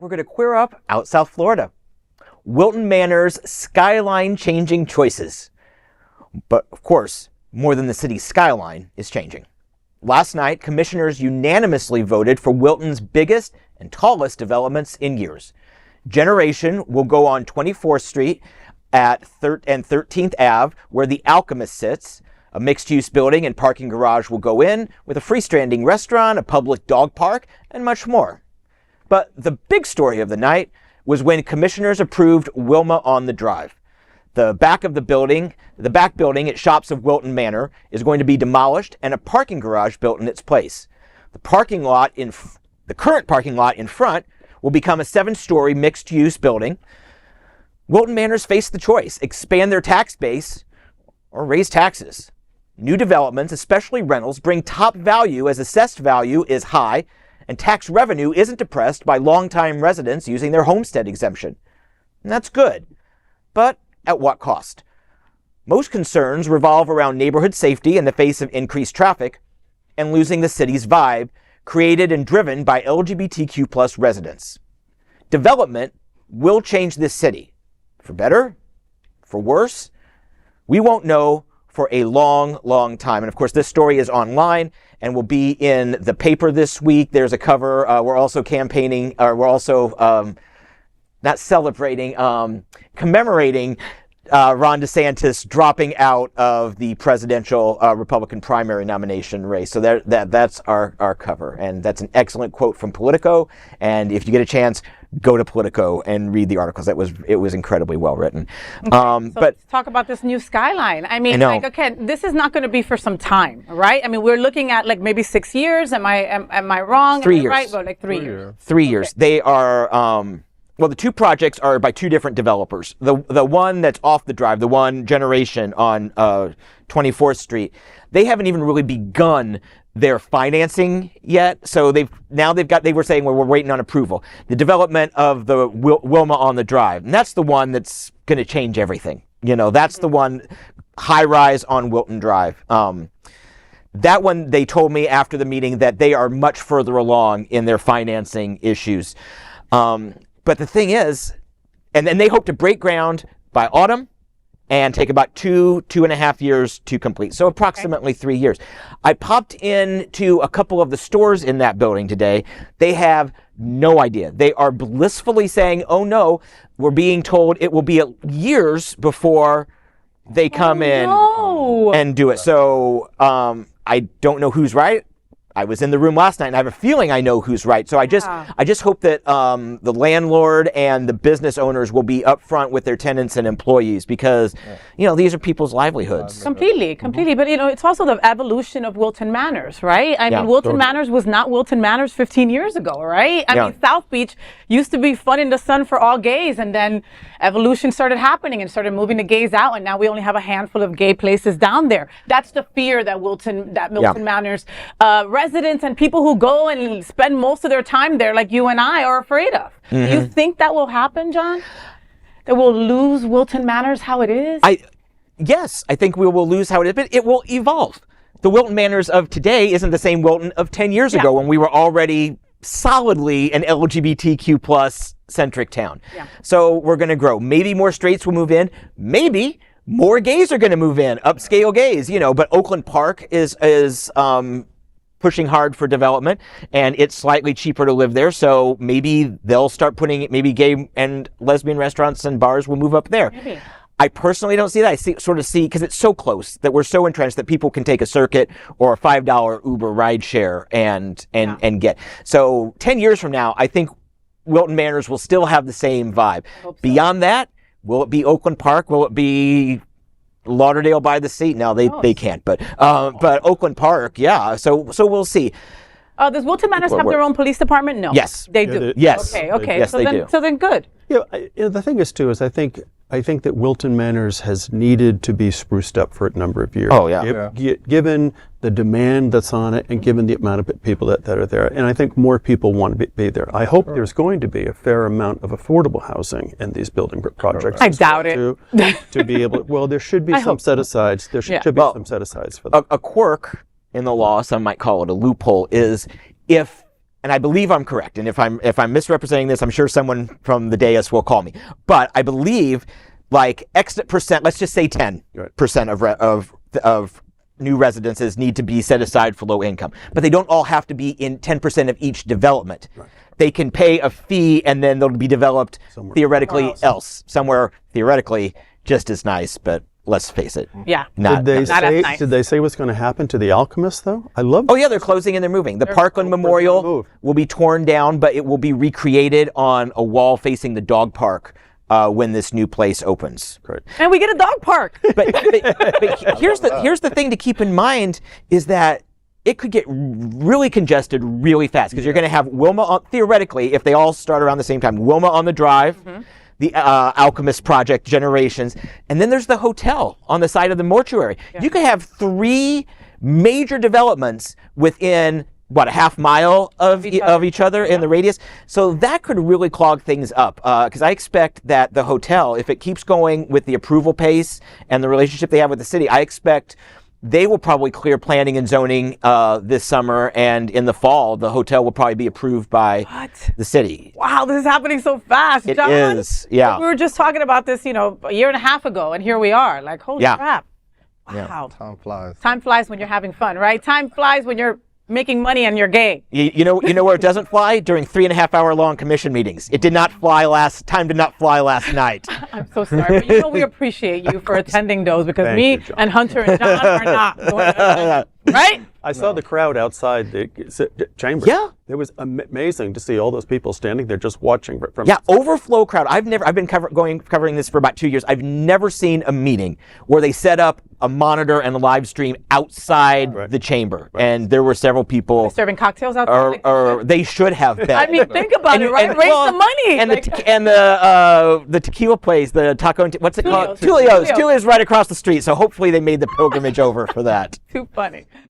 we're going to queer up out South Florida. Wilton Manors skyline changing choices. But of course, more than the city's skyline is changing. Last night, commissioners unanimously voted for Wilton's biggest and tallest developments in years. Generation will go on 24th Street and 13th Ave, where the Alchemist sits. A mixed-use building and parking garage will go in, with a freestanding restaurant, a public dog park, and much more. But the big story of the night was when commissioners approved WilMa On the Drive. The back building at Shoppes of Wilton Manor is going to be demolished and a parking garage built in its place. The current parking lot in front will become a 7-story mixed-use building. Wilton Manors face the choice: expand their tax base or raise taxes. New developments, especially rentals, bring top value as assessed value is high and tax revenue isn't depressed by longtime residents using their homestead exemption. And that's good. But at what cost? Most concerns revolve around neighborhood safety in the face of increased traffic and losing the city's vibe, created and driven by LGBTQ+ residents. Development will change this city. For better? For worse? We won't know for a long, long time. And of course, this story is online and will be in the paper this week. There's a cover. We're also campaigning, not celebrating, commemorating Ron DeSantis dropping out of the presidential Republican primary nomination race. So that's our cover. And that's an excellent quote from Politico. And if you get a chance, go to Politico and read the articles. It was incredibly well written. Okay, so but let's talk about this new Skyline. I mean, okay, this is not going to be for some time, right? I mean, we're looking at like maybe 6 years. Am I wrong? 3 years. Right? Well, like 3 years. 3 years. They are. Well, the two projects are by two different developers. The one that's off the drive, the one Generation on 24th Street, they haven't even really begun their financing yet. So they were saying, well, we're waiting on approval. The development of the WilMa On the Drive, and that's the one that's going to change everything. You know, that's the one, high rise on Wilton Drive. That one, they told me after the meeting that they are much further along in their financing issues. But the thing is, and then they hope to break ground by autumn and take about 2.5 years to complete. So approximately 3 years. I popped into a couple of the stores in that building today. They have no idea. They are blissfully saying, oh no, we're being told it will be years before they come in and do it. So I don't know who's right. I was in the room last night, and I have a feeling I know who's right. So I just hope that the landlord and the business owners will be upfront with their tenants and employees, because these are people's livelihoods. Completely. But it's also the evolution of Wilton Manors, right? I mean, Wilton Manors was not Wilton Manors 15 years ago, right? I mean, South Beach used to be fun in the sun for all gays, and then evolution started happening and started moving the gays out, and now we only have a handful of gay places down there. That's the fear that Wilton Manors residents and people who go and spend most of their time there, like you and I, are afraid of. Do you think that will happen, John? That we'll lose Wilton Manors how it is? Yes, I think we will lose how it is, but it will evolve. The Wilton Manors of today isn't the same Wilton of 10 years ago, when we were already solidly an LGBTQ+ centric town. So we're going to grow. Maybe more straights will move in. Maybe more gays are going to move in, upscale gays, but Oakland Park is pushing hard for development, and it's slightly cheaper to live there. So maybe they'll start maybe gay and lesbian restaurants and bars will move up there. Maybe. I personally don't see that. I see, because it's so close that we're so entrenched that people can take a circuit or a $5 Uber ride share and get. So 10 years from now, I think Wilton Manors will still have the same vibe. Beyond that, will it be Oakland Park? Will it be Lauderdale by the Sea? No, they can't. But Oakland Park, yeah. So we'll see. Does Wilton Manors have their own police department? No. Yes, they do. Yes. Okay. Yes, they do. So then, good. The thing is too is I think that Wilton Manors has needed to be spruced up for a number of years. Oh yeah. Given the demand that's on it, and given the amount of people that are there, and I think more people want to be there. I hope there's going to be a fair amount of affordable housing in these building projects. I doubt it. To be able. Well, there should be some set asides. There should be some set asides for that. A quirk in the law, some might call it a loophole, is if and I believe I'm correct, and if I'm misrepresenting this, I'm sure someone from the dais will call me. But I believe like X percent, let's just say 10% of new residences need to be set aside for low income, but they don't all have to be in 10% of each development. Right. They can pay a fee and then they'll be developed theoretically somewhere theoretically just as nice, but let's face it. Yeah. Did they say what's going to happen to the Alchemist though? I love. Oh yeah, they're closing and they're moving. The Parkland Memorial will be torn down, but it will be recreated on a wall facing the dog park when this new place opens. Great. And we get a dog park. But here's the thing to keep in mind is that it could get really congested really fast because you're going to have theoretically, if they all start around the same time, WilMa on the Drive, the Alchemist project, Generations, and then there's the hotel on the side of the mortuary. Yeah. You could have 3 major developments within a half mile of each other in the radius. So that could really clog things up because I expect that the hotel, if it keeps going with the approval pace and the relationship they have with the city, I expect they will probably clear planning and zoning this summer, and in the fall, the hotel will probably be approved by the city. Wow, this is happening so fast, John. It is, yeah. We were just talking about this, a year and a half ago, and here we are. Like, holy crap. Wow. Yeah. Time flies. Time flies when you're having fun, right? Time flies when you're making money and you're gay. You know where it doesn't fly? During 3.5-hour long commission meetings. It did not fly time did not fly last night. I'm so sorry, but we appreciate you for attending those because and Hunter and John are not going to, right? I saw the crowd outside the chamber. Yeah. It was amazing to see all those people standing there just watching from. Yeah, overflow crowd. I've been covering this for about 2 years. I've never seen a meeting where they set up a monitor and a live stream outside the chamber, and there were several people serving cocktails outside. Or they should have been. I mean, think about it, right? Raise the money. And the tequila place, the taco, what's it called? Tulio's. Tulio's right across the street. So hopefully they made the pilgrimage over for that. Too funny.